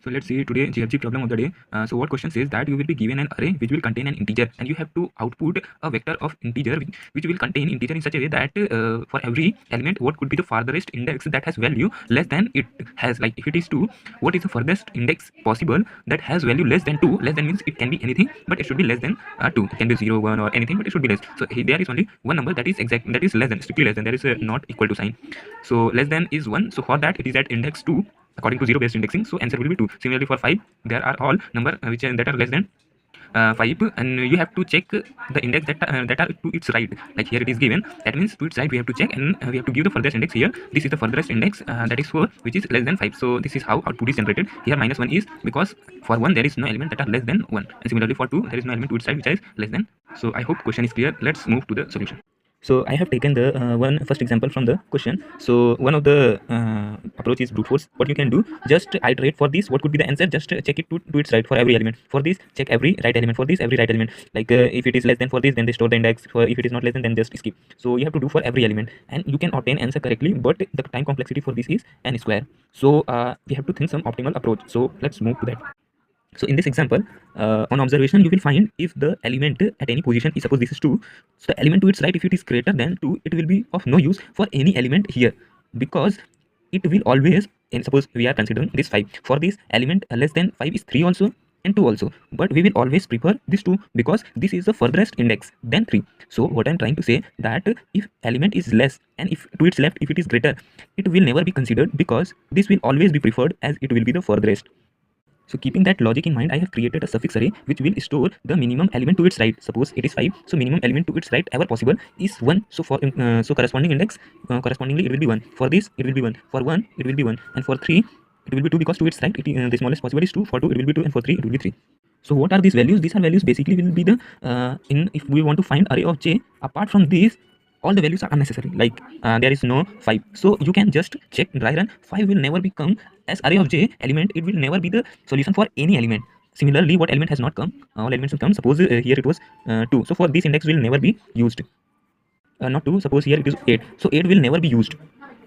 So let's see today GFG problem of the day. So what question says that you will be given an array which will contain an integer and you have to output a vector of integer which will contain integer in such a way that for every element what could be the farthest index that has value less than it has. Like if it is 2, what is the furthest index possible that has value less than 2? Less than means it can be anything, but it should be less than 2. It can be 0, 1 or anything, but it should be less. So there is only one number that is exact, that is less than, strictly less than. There is a not equal to sign. So less than is 1. So for that it is at index 2 according to zero based indexing. So answer will be 2. Similarly for 5, there are all number which are that are less than 5, and you have to check the index that are to its right. Like here it is given, that means to its right we have to check, and we have to give the furthest index here. This is the furthest index, that is 4, which is less than 5. So this is how output is generated. Here -1 is because for 1 there is no element that are less than 1, and similarly for 2 there is no element to its right which is less than. So I hope question is clear. Let's move to the solution. So I have taken the one first example from the question. So one of the approach is brute force. What you can do, just iterate for this. What could be the answer? Just check it to its right for every element. For this, check every right element. For this, every right element. Like if it is less than for this, then they store the index. For if it is not less than, then just skip. So you have to do for every element, and you can obtain answer correctly. But the time complexity for this is n square. So we have to think some optimal approach. So let's move to that. So in this example, on observation, you will find if the element at any position is, suppose this is 2, so the element to its right, if it is greater than 2, it will be of no use for any element here, because it will always, and suppose we are considering this 5, for this element less than 5 is 3 also and 2 also, but we will always prefer this 2 because this is the furthest index than 3. So what I'm trying to say, that if element is less and if to its left if it is greater, it will never be considered because this will always be preferred as it will be the furthest. So keeping that logic in mind, I have created a suffix array which will store the minimum element to its right. Suppose it is 5, so minimum element to its right ever possible is 1. So for so corresponding index, correspondingly it will be 1. For this it will be 1. For 1 it will be 1, and for 3 it will be 2 because to its right the smallest possible is 2. For 2 it will be 2, and for 3 it will be 3. So what are these values? These are values basically will be the if we want to find array of j, apart from this all the values are unnecessary. Like there is no 5, so you can just check dry run. 5 will never become as array of j element. It will never be the solution for any element. Similarly, what element has not come, all elements will come. Suppose here it was 2, so for this index will never be used. Not 2, suppose here it is 8, so 8 will never be used.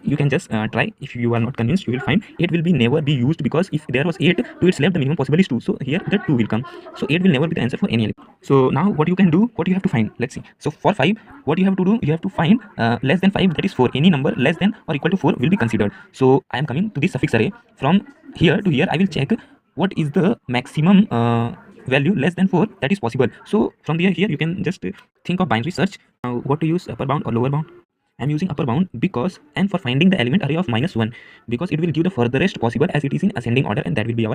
You can just try. If you are not convinced, you will find 8 will be never be used, because if there was 8 to its left, the minimum possible is 2, so here the 2 will come. So 8 will never be the answer for any element. So now what you can do, what you have to find, let's see. So for 5, what you have to do, you have to find less than 5, that is 4. Any number less than or equal to 4 will be considered. So I am coming to this suffix array. From here to here I will check what is the maximum value less than 4 that is possible. So from here you can just think of binary search. What to use, upper bound or lower bound? I'm using upper bound because, and for finding the element array of -1, because it will give the furthest possible as it is in ascending order, and that will be our